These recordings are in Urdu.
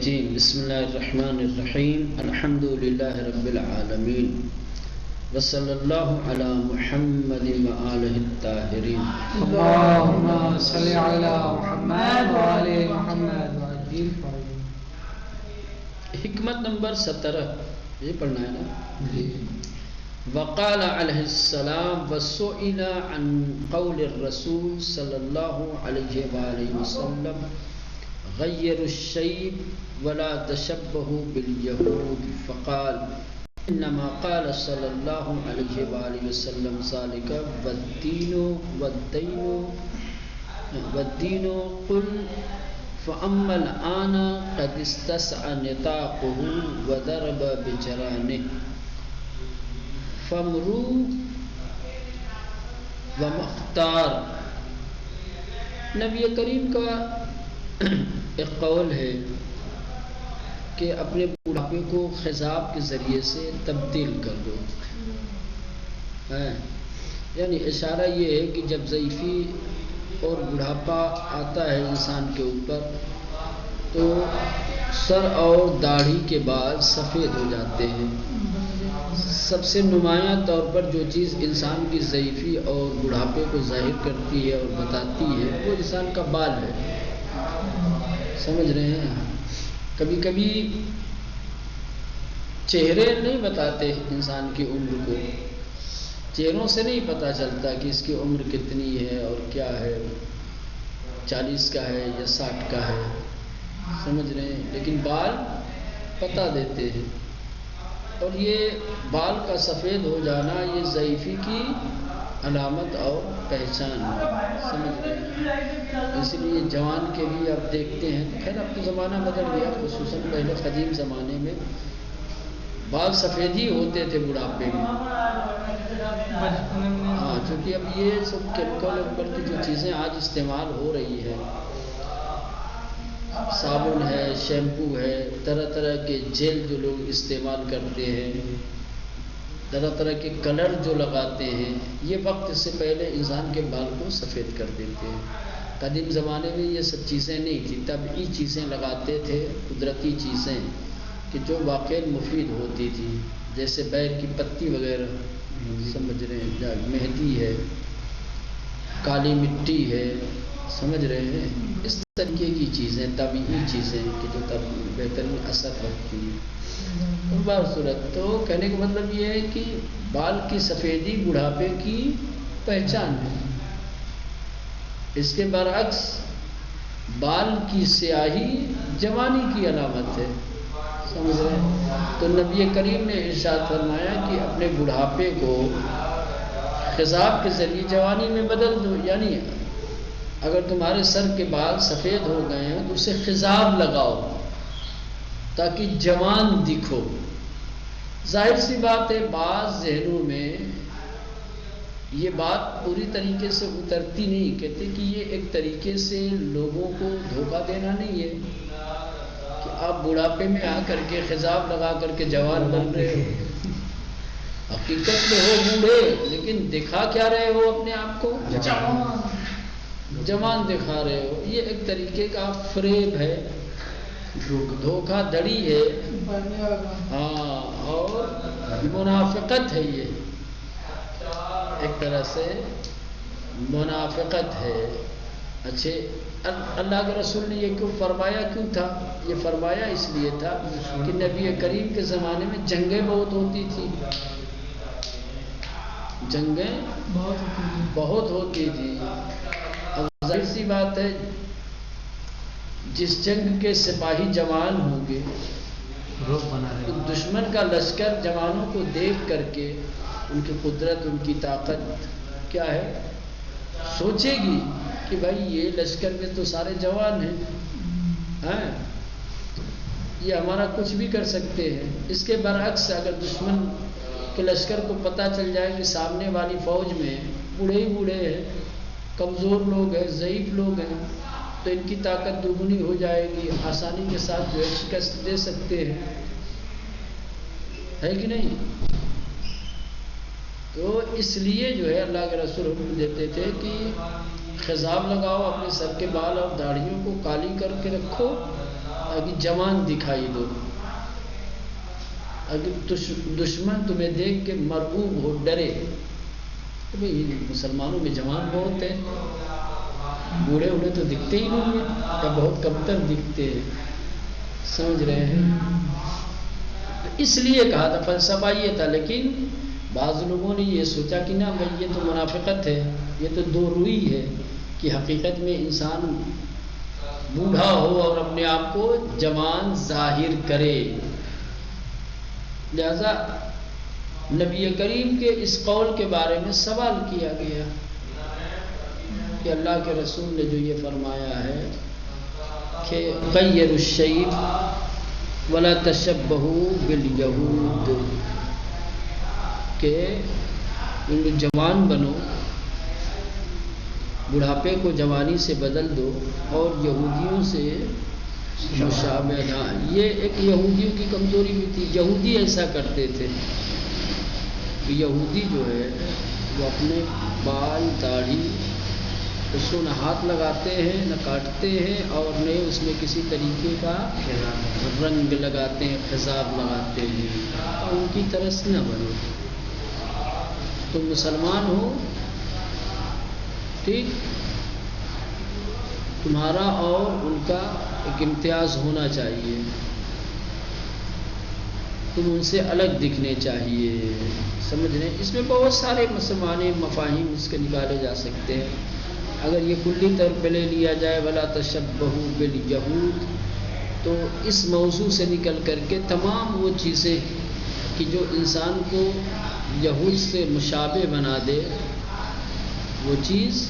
الرجيم بسم الله الرحمن الرحيم الحمد لله رب العالمين وصلى الله على محمد وآله الطاهرين اللهم صل على محمد وآل محمد وعجل فرجهم. حکمت نمبر 17 یہ پڑھنا ہے نا. وقال علیہ السلام وسئل عن قول الرسول صلی اللہ علیہ وآلہ وسلم غیر الشیب ولا تشبہوا بالیہود فقال انما قال صلی اللہ علیہ وآلہ وسلم ذلك والدین قل فأما الآن قد استسعى نطاقه وضرب بجرانه فامروا ومختار. نبی کریم کا ایک قول ہے کہ اپنے بڑھاپے کو خضاب کے ذریعے سے تبدیل کر دو. یعنی اشارہ یہ ہے کہ جب ضعیفی اور بڑھاپا آتا ہے انسان کے اوپر تو سر اور داڑھی کے بال سفید ہو جاتے ہیں. سب سے نمایاں طور پر جو چیز انسان کی ضعیفی اور بڑھاپے کو ظاہر کرتی ہے اور بتاتی ہے وہ انسان کا بال ہے. سمجھ رہے ہیں؟ کبھی کبھی چہرے نہیں بتاتے انسان کی عمر کو. چہروں سے نہیں پتہ چلتا کہ اس کی عمر کتنی ہے اور کیا ہے، 40 کا ہے یا 60 کا ہے. سمجھ رہے ہیں؟ لیکن بال پتہ دیتے ہیں. اور یہ بال کا سفید ہو جانا یہ ضعیفی کی علامت اور پہچان ہے. سمجھ رہے ہیں؟ اس لیے جوان کے لیے آپ دیکھتے ہیں، خیر اب تو زمانہ بدل گیا، خصوصاً پہلے قدیم زمانے میں بال سفید ہی ہوتے تھے بڑھاپے میں. ہاں، چونکہ اب یہ سب کیمیکل اوپر کی جو چیزیں آج استعمال ہو رہی ہے، صابن ہے، شیمپو ہے، طرح طرح کے جیل جو لوگ استعمال کرتے ہیں، طرح طرح کے کلر جو لگاتے ہیں، یہ وقت سے پہلے انسان کے بال کو سفید کر دیتے ہیں. قدیم زمانے میں یہ سب چیزیں نہیں تھی، طبعی چیزیں لگاتے تھے، قدرتی چیزیں کہ جو واقعی مفید ہوتی تھی، جیسے بیل کی پتی وغیرہ. سمجھ رہے ہیں؟ مہندی ہے، کالی مٹی ہے. سمجھ رہے ہیں؟ اس طریقے کی چیزیں، طبعی چیزیں کہ جو بہترین اثر رکھتی ہیں. صورت تو کہنے کا مطلب یہ ہے کہ بال کی سفیدی بڑھاپے کی پہچان ہے. اس کے برعکس بال کی سیاہی جوانی کی علامت ہے. سمجھ رہے ہیں؟ تو نبی کریم نے ارشاد فرمایا کہ اپنے بڑھاپے کو خضاب کے ذریعے جوانی میں بدل دو. یعنی اگر تمہارے سر کے بال سفید ہو گئے ہیں تو اسے خضاب لگاؤ تاکہ جوان دکھو. ظاہر سی بات ہے بعض ذہنوں میں یہ بات پوری طریقے سے اترتی نہیں. کہتے کہ یہ ایک طریقے سے لوگوں کو دھوکہ دینا نہیں ہے کہ آپ بڑھاپے میں آ کر کے خضاب لگا کر کے جوان بن رہے ہو. حقیقت میں ہو بوڑھے لیکن دکھا کیا رہے ہو اپنے آپ کو؟ جوان دکھا رہے ہو. یہ ایک طریقے کا فریب ہے، دھوکہ دڑی ہے، ہاں، اور منافقت ہے. یہ ایک طرح سے منافقت ہے. اچھے اللہ کے رسول نے یہ کیوں فرمایا؟ کیوں تھا یہ فرمایا؟ اس لیے تھا کہ نبی کریم کے زمانے میں جنگیں بہت ہوتی تھی. جنگیں بہت ہوتی تھی. اب ظاہر سی بات ہے جس جنگ کے سپاہی جوان ہوں گے تو دشمن کا لشکر جوانوں کو دیکھ کر کے ان کی قدرت، ان کی طاقت کیا ہے سوچے گی کہ بھائی یہ لشکر میں تو سارے جوان ہیں، یہ ہمارا کچھ بھی کر سکتے ہیں. اس کے برعکس اگر دشمن کے لشکر کو پتہ چل جائے کہ سامنے والی فوج میں بوڑھے ہی بوڑھے ہیں، کمزور لوگ ہیں، ضعیف لوگ ہیں، تو ان کی طاقت دوگنی ہو جائے گی، آسانی کے ساتھ جو ہے شکست دے سکتے ہیں. ہے کہ نہیں؟ تو اس لیے جو ہے اللہ کے رسول حکم دیتے تھے کہ خضاب لگاؤ، اپنے سر کے بال اور داڑھیوں کو کالی کر کے رکھو اگر جوان دکھائی دو. اگر دشمن تمہیں دیکھ کے مرعوب ہو، ڈرے، تو بھئی مسلمانوں میں جوان بہت ہیں، بوڑھے انہیں تو دکھتے ہی نہیں ہیں یا بہت کم تر دکھتے ہیں. سمجھ رہے ہیں؟ تو اس لیے کہا تھا، فلسفہ یہ تھا. لیکن بعض لوگوں نے یہ سوچا کہ نہ بھائی یہ تو منافقت ہے، یہ تو دو روئی ہے کہ حقیقت میں انسان بوڑھا ہو اور اپنے آپ کو جوان ظاہر کرے. لہذا نبی کریم کے اس قول کے بارے میں سوال کیا گیا کہ اللہ کے رسول نے جو یہ فرمایا ہے کہ غیر الشیب ولا تشبہوا بالیہود، کہ ان جوان بنو، بڑھاپے کو جوانی سے بدل دو اور یہودیوں سے مشابہ نہ. یہ ایک یہودیوں کی کمزوری بھی تھی. یہودی ایسا کرتے تھے کہ یہودی جو ہے وہ اپنے بال داڑھی اس کو نہ ہاتھ لگاتے ہیں نہ کاٹتے ہیں اور نہ اس میں کسی طریقے کا رنگ لگاتے ہیں، خضاب لگاتے ہیں. اور ان کی طرح سے نہ بنو. تم مسلمان ہو، ٹھیک، تمہارا اور ان کا ایک امتیاز ہونا چاہیے، تم ان سے الگ دکھنے چاہیے. سمجھ رہے ہیں؟ اس میں بہت سارے مسلمانے مفاہیم اس کے نکالے جا سکتے ہیں. اگر یہ کلی طور پہ لے لیا جائے ولا تشبہوا بالیہود، تو اس موضوع سے نکل کر کے تمام وہ چیزیں کہ جو انسان کو یہود سے مشابہ بنا دے، وہ چیز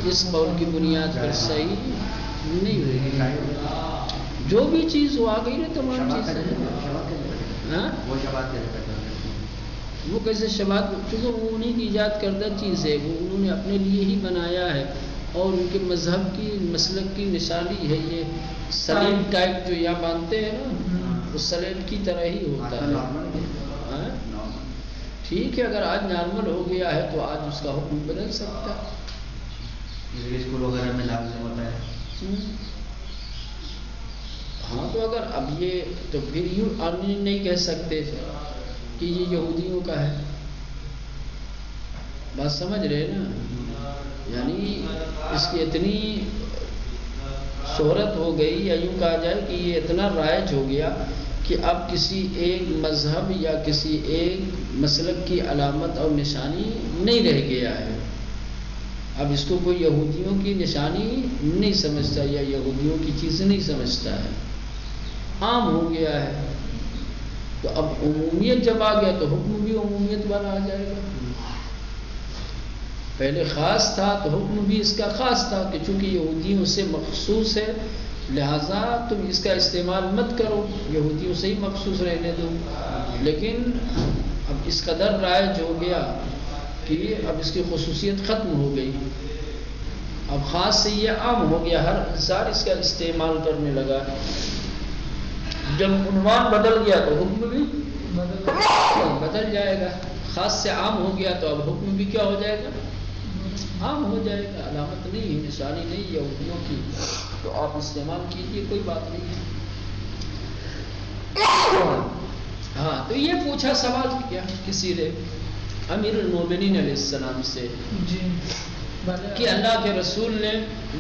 اس قول کی بنیاد پر صحیح نہیں ہوگی. جو بھی چیز وہ آ گئی نا تمام چیزیں، وہ کیسے شبات، چونکہ وہ انہیں کی ایجاد کردہ چیز ہے، وہ انہوں نے اپنے لیے ہی بنایا ہے اور ان کے مذہب کی مسلک کی نشانی ہے. یہ سلیم ٹائپ جو یہاں مانتے ہیں نا، وہ سلیم کی طرح ہی ہوتا ہے. ٹھیک ہے، اگر آج نارمل ہو گیا ہے تو آج اس کا حکم بدل سکتا ہے. اسکول وغیرہ میں لازم ہوتا ہے. ہاں، تو اگر اب یہ تو پھر یوں نہیں کہہ سکتے کہ یہ یہودیوں کا ہے. بات سمجھ رہے نا؟ یعنی اس کی اتنی شہرت ہو گئی، یا یوں کہا جائے کہ یہ اتنا رائج ہو گیا کہ اب کسی ایک مذہب یا کسی ایک مسلک کی علامت اور نشانی نہیں رہ گیا ہے. اب اس کو کوئی یہودیوں کی نشانی نہیں سمجھتا یا یہودیوں کی چیزیں نہیں سمجھتا ہے، عام ہو گیا ہے. تو اب عمومیت جب آ گیا تو حکم بھی عمومیت والا آ جائے گا. پہلے خاص تھا تو حکم بھی اس کا خاص تھا کہ چونکہ یہودیوں سے مخصوص ہے لہذا تم اس کا استعمال مت کرو، یہودیوں سے ہی مخصوص رہنے دو. لیکن اب اس قدر رائج ہو گیا کہ اب اس کی خصوصیت ختم ہو گئی. اب خاص سے یہ عام ہو گیا، ہر انسان اس کا استعمال کرنے لگا. جب عنوان بدل گیا تو حکم بھی بدل جائے گا. خاص سے عام ہو گیا تو اب حکم بھی کیا ہو جائے گا؟ عام ہو جائے گا. علامت نہیں ہے، نشانی نہیں یہودیوں کی، تو آپ استعمال کیجیے، کوئی بات نہیں ہے. ہاں، تو یہ پوچھا سوال کیا کسی نے امیر المومنین علیہ السلام سے کہ اللہ کے رسول نے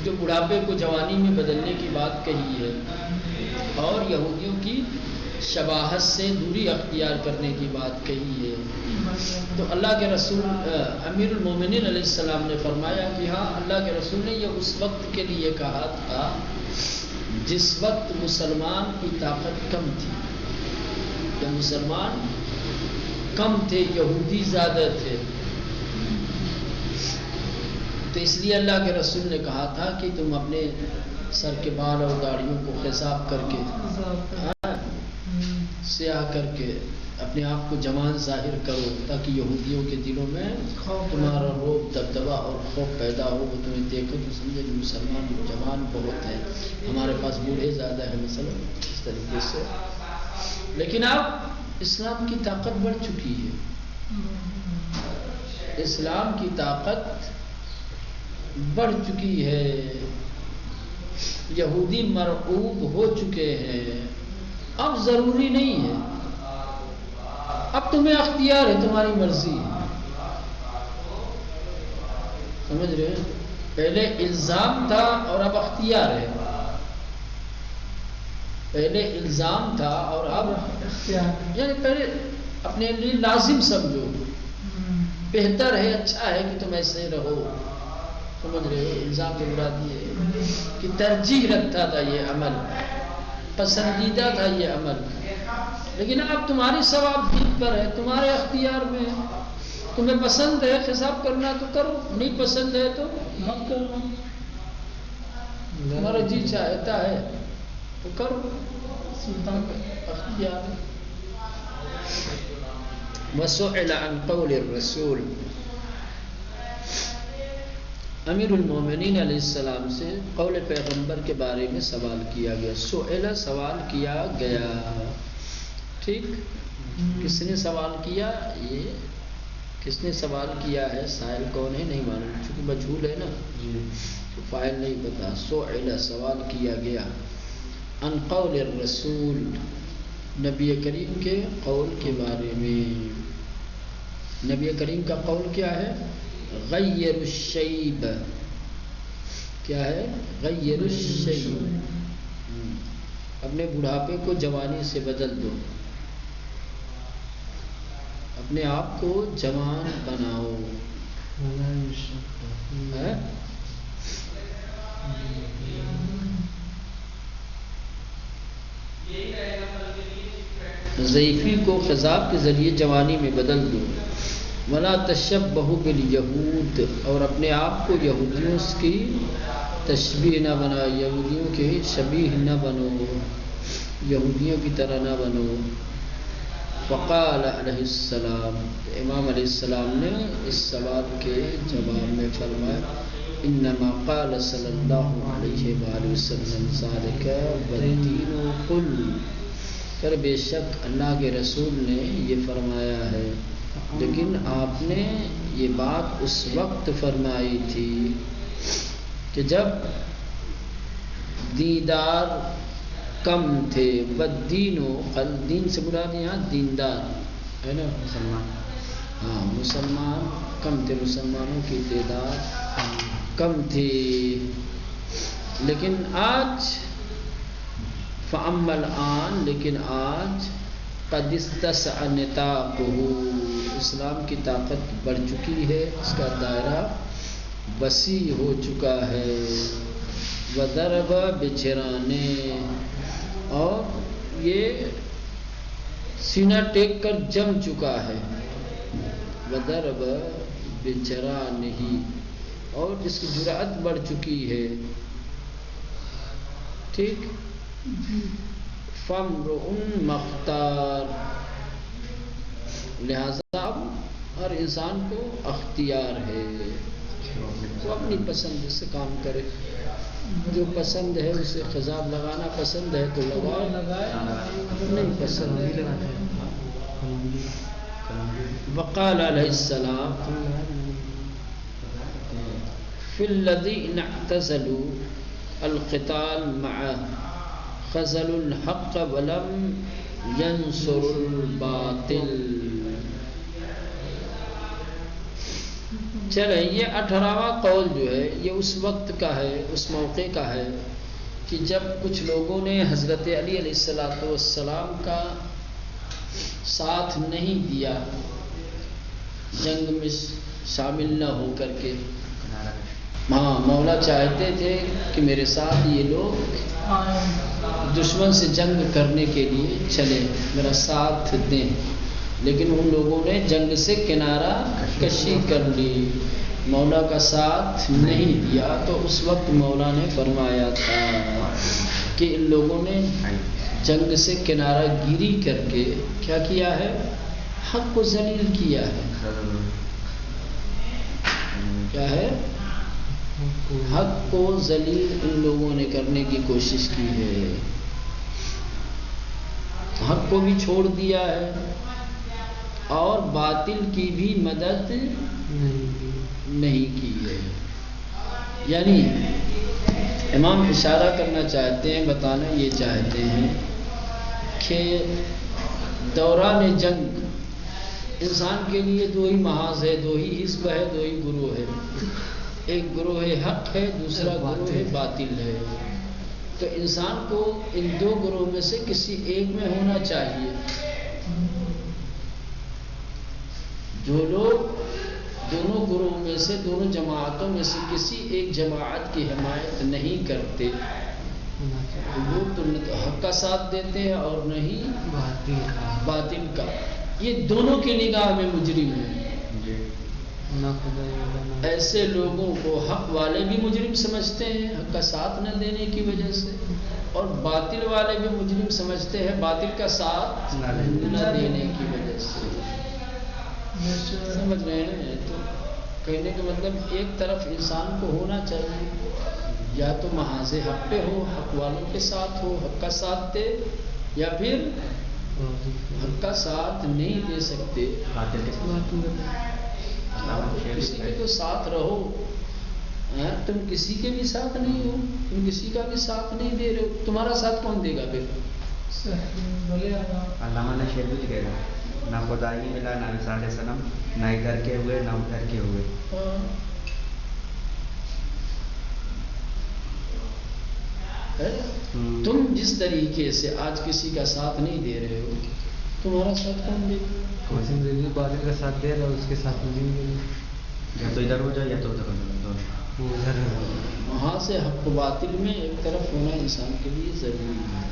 جو بڑھاپے کو جوانی میں بدلنے کی بات کہی ہے اور یہودیوں کی شباہت سے دوری اختیار کرنے کی بات کہی ہے، تو اللہ کے رسول امیر المومنین علیہ السلام نے فرمایا کہ ہاں، اللہ کے رسول نے یہ اس وقت کے لیے کہا تھا جس وقت مسلمان کی طاقت کم تھی. جب مسلمان کم تھے، یہودی زیادہ تھے، تو اس لیے اللہ کے رسول نے کہا تھا کہ تم اپنے سر کے بال اور داڑھیوں کو خضاب کر کے، سیاہ کر کے اپنے آپ کو جوان ظاہر کرو تاکہ یہودیوں کے دلوں میں تمہارا روب، دبدبا اور خوف پیدا ہو. وہ تمہیں دیکھو تو سمجھے کہ مسلمان جوان بہت ہیں، ہمارے پاس بوڑھے زیادہ ہیں مثلا اس طریقے سے. لیکن اب اسلام کی طاقت بڑھ چکی ہے، اسلام کی طاقت بڑھ چکی ہے. یہودی مرعوب ہو چکے ہیں، اب ضروری نہیں ہے، اب تمہیں اختیار ہے، تمہاری مرضی ہے، سمجھ رہے ہیں؟ پہلے الزام تھا اور اب اختیار ہے، پہلے الزام تھا اور اب یعنی پہلے اپنے لیے لازم سمجھو، بہتر ہے، اچھا ہے کہ تم ایسے رہو، سمجھ رہے ہو؟ الزام کے مراد یہ کہ ترجیح رکھتا تھا یہ عمل، پسندیدہ تھا یہ عمل، لیکن اب تمہاری ثواب دید پر ہے، تمہارے اختیار میں ہے، تمہیں پسند ہے حساب کرنا تو کرو، نہیں پسند ہے تو مت کرو، تمہارا جی چاہتا ہے تو کرو، سلطان اختیار ہے۔ وسئل عن قول الرسول، امیر المومنین علیہ السلام سے قول پیغمبر کے بارے میں سوال کیا گیا، سئل سوال کیا گیا، ٹھیک، کس نے سوال کیا؟ یہ کس نے سوال کیا ہے، سائل کون ہے نہیں معلوم، چونکہ مجہول ہے نا تو فاعل نہیں پتا، سئل سوال کیا گیا، عن قول الرسول نبی کریم کے قول کے بارے میں، نبی کریم کا قول کیا ہے؟ غیر الشیب، کیا ہے؟ غیر الشیب، اپنے بڑھاپے کو جوانی سے بدل دو، اپنے آپ کو جوان بناؤ، ضعیفی کو خضاب کے ذریعے جوانی میں بدل دو، ولا تشبہوا بالیہود، اور اپنے آپ کو یہودیوں کی تشبیہ نہ بناؤ، یہودیوں کے شبیہ نہ بنو، یہودیوں کی طرح نہ بنو۔ فقال علیہ السلام، امام علیہ السلام نے اس سوال کے جواب میں فرمایا، انما قال صلی اللہ علیہ وآلہ وسلم ذالک والدین قل، کہ بے شک اللہ کے رسول نے یہ فرمایا ہے، لیکن آپ نے یہ بات اس وقت فرمائی تھی کہ جب دیندار کم تھے، بدینوں، دین سے مراد یہاں دیندار ہے نا، مسلمان، ہاں مسلمان کم تھے، مسلمانوں کی تعداد کم تھی، لیکن آج فَأَمَّا الْآن، لیکن آج قد استسع نطاقہ، اسلام کی طاقت بڑھ چکی ہے، اس کا دائرہ وسیع ہو چکا ہے، وَضَرَبَ بِجِرَانِهِ، اور یہ سینہ ٹیک کر جم چکا ہے، وَضَرَبَ بِجِرَانِهِ، اور اس کی جرأت بڑھ چکی ہے، ٹھیک، فَامْرُؤٌ مختار، لہذا اب ہر انسان کو اختیار ہے، وہ اپنی پسند سے کام کرے، جو پسند ہے اسے خضاب لگانا پسند ہے تو لگائے، نہیں پسند ہے۔ وقال علیہ السلام فی الذین اعتزلوا القتال معه خذلوا الحق ولم ينصروا الباطل۔ چلے یہ 18واں قول جو ہے یہ اس وقت کا ہے، اس موقع کا ہے کہ جب کچھ لوگوں نے حضرت علی علیہ السلام کا ساتھ نہیں دیا، جنگ میں شامل نہ ہو کر کے، ہاں مولا چاہتے تھے کہ میرے ساتھ یہ لوگ دشمن سے جنگ کرنے کے لیے چلے، میرا ساتھ دیں، لیکن ان لوگوں نے جنگ سے کنارہ کشی کر لی، مولا کا ساتھ نہیں دیا، تو اس وقت مولا نے فرمایا تھا کہ ان لوگوں نے جنگ سے کنارہ گیری کر کے کیا کیا ہے؟ حق کو ذلیل کیا ہے، کیا ہے؟ حق کو ذلیل ان لوگوں نے کرنے کی کوشش کی ہے، حق کو بھی چھوڑ دیا ہے اور باطل کی بھی مدد نہیں کی ہے، یعنی امام اشارہ کرنا چاہتے ہیں، بتانا یہ چاہتے ہیں کہ دوران جنگ انسان کے لیے دو ہی محاذ ہے، دو ہی حزب ہے، دو ہی گروہ ہے، ایک گروہ حق ہے، دوسرا گروہ باطل ہے۔ تو انسان کو ان دو گروہ میں سے کسی ایک میں ہونا چاہیے۔ جو لوگ دونوں گروہ میں سے، دونوں جماعتوں میں سے کسی ایک جماعت کی حمایت نہیں کرتے، وہ تو نہ تو حق کا ساتھ دیتے ہیں اور نہ ہی باطل کا، یہ دونوں کی نگاہ میں مجرم ہیں۔ ایسے لوگوں کو حق والے بھی مجرم سمجھتے ہیں حق کا ساتھ نہ دینے کی وجہ سے، اور باطل والے بھی مجرم سمجھتے ہیں باطل کا ساتھ نہ دینے کی وجہ سے۔ سمجھ رہے ہیں؟ تو کہنے کا مطلب ایک طرف انسان کو ہونا چاہیے، یا تو محاذ حق پہ ہو، حق والوں کے ساتھ ہو، حق کا ساتھ دے، یا پھر حق کا ساتھ نہیں دے سکتے، کسی کے تو ساتھ رہو، تم کسی کے بھی ساتھ نہیں ہو، تم کسی کا بھی ساتھ نہیں دے رہے ہو، تمہارا ساتھ کون دے گا پھر؟ علامہ نے شعر بھی لکھے گا، نہ خدا ہی ملا نہ مثال صنم، نہ ادھر کے ہوئے نہ ادھر کے ہوئے۔ تم جس طریقے سے آج کسی کا ساتھ نہیں دے رہے ہو، تمہارا ساتھ کون دے گا؟ باطل کا ساتھ دے رہا ہے، اس کے ساتھ نہیں دے رہا، یا تو ادھر ہو جائے یا تو ادھر ہو جائے۔ وہاں سے حق و باطل میں ایک طرف ہونا انسان کے لیے ضروری ہے۔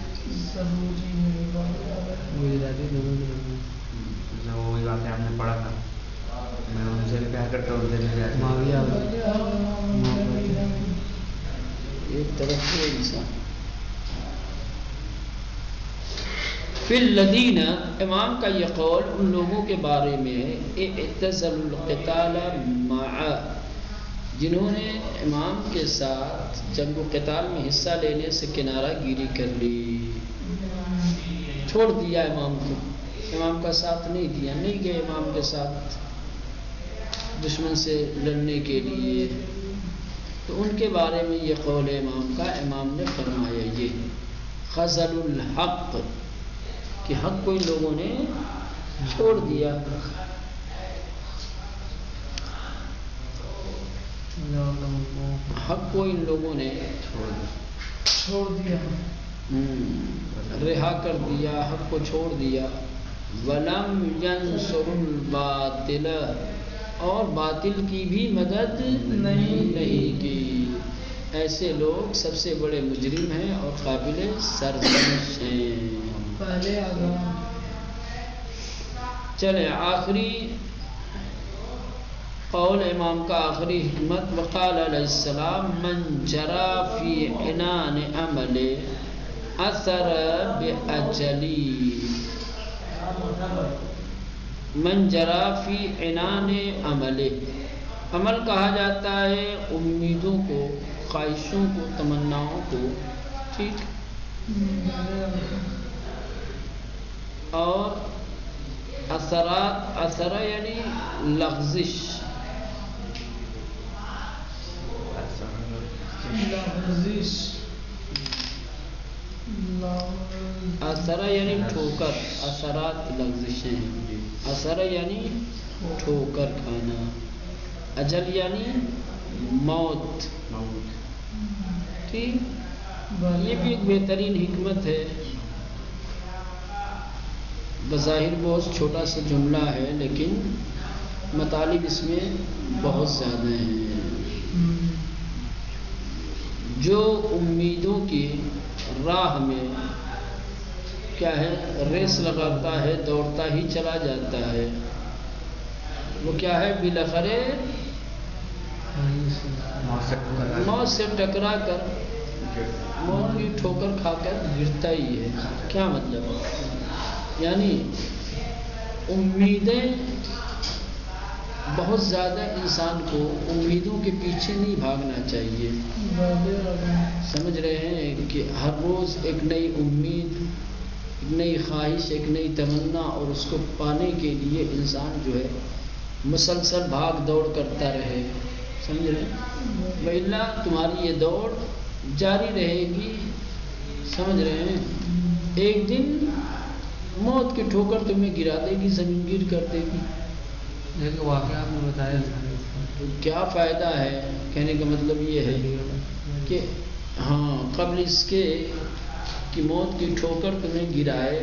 وہی باتیں آپ نے پڑھا تھا، میں ان سے بھی پیار کرتا ہوں، ایک طرف ہے انسان۔ فی الذین، امام کا یہ قول ان لوگوں کے بارے میں ہے، اعتزلوا القتال معا، جنہوں نے امام کے ساتھ جنگ و قتال میں حصہ لینے سے کنارہ گیری کر لی، چھوڑ دیا امام کو، امام کا ساتھ نہیں دیا، نہیں گئے امام کے ساتھ دشمن سے لڑنے کے لیے۔ تو ان کے بارے میں یہ قول امام کا، امام نے فرمایا یہ خذل الحق، کہ حق کو ان لوگوں نے چھوڑ دیا۔ حق کو ان لوگوں نے چھوڑ دیا، رہا کر دیا، حق کو چھوڑ دیا۔ وَلَمْ يَنْصُرُ الْبَاطِلَ، اور باطل کی بھی مدد نہیں کی۔ ایسے لوگ سب سے بڑے مجرم ہیں اور قابل سرزنش ہیں۔ چلے آخری قول امام کا، آخری حکمت، وقال علیہ السلام من جرا فی عنان عمل اثر باجلی، من جرا فی عنان عمل، عمل کہا جاتا ہے امیدوں کو، خواہشوں کو، تمناؤں کو، ٹھیک، اور اثرات، اثر یعنی لغزش، اثر یعنی ٹھوکر، اثرات لغزشیں، اثر یعنی ٹھوکر کھانا، اجل یعنی موت، ٹھیک، یہ بھی ایک بہترین حکمت ہے۔ بظاہر بہت چھوٹا سا جملہ ہے لیکن مطالب اس میں بہت زیادہ ہیں۔ جو امیدوں کی راہ میں کیا ہے ریس لگاتا ہے، دوڑتا ہی چلا جاتا ہے، وہ کیا ہے بالاخرے موت سے ٹکرا کر، موت کی ٹھوکر کھا کر گرتا ہی ہے۔ کیا مطلب؟ یعنی امیدیں بہت زیادہ، انسان کو امیدوں کے پیچھے نہیں بھاگنا چاہیے۔ سمجھ رہے ہیں کہ ہر روز ایک نئی امید، ایک نئی خواہش، ایک نئی تمنا، اور اس کو پانے کے لیے انسان جو ہے مسلسل بھاگ دوڑ کرتا رہے، سمجھ رہے ہیں؟ وَإِلَّا تمہاری یہ دوڑ جاری رہے گی. سمجھ رہے ہیں؟ ایک دن موت کی ٹھوکر تمہیں گرا دے گی، زمین گیر کر دے گی. لیکن واقعہ آپ نے بتایا تو کیا فائدہ ہے؟ کہنے کا مطلب یہ ہے کہ ہاں قبل اس کے کہ موت کی ٹھوکر تمہیں گرائے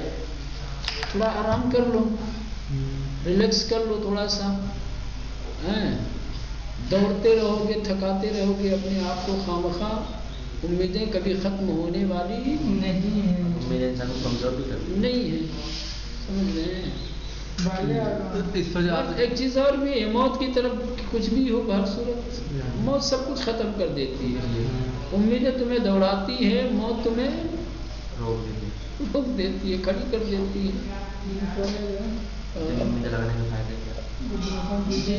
تھوڑا آرام کر لو، ریلیکس کر لو تھوڑا سا. دوڑتے رہو گے، تھکاتے رہو گے اپنے آپ کو خامخواہ. امیدیں کبھی ختم ہونے والی امیدیں انسان کو کمزور بھی کرتی نہیں ہے. سمجھ رہے ہیں؟ اس پر اور ایک چیز اور بھی ہے، موت کی طرف کچھ بھی ہو ہر صورت موت سب کچھ ختم کر دیتی ہے. امیدیں تمہیں دوڑاتی ہے، موت تمہیں روک دیتی ہے، کھڑی کر دیتی ہے. امیدیں لگانے کا فائدہ کیا؟ جی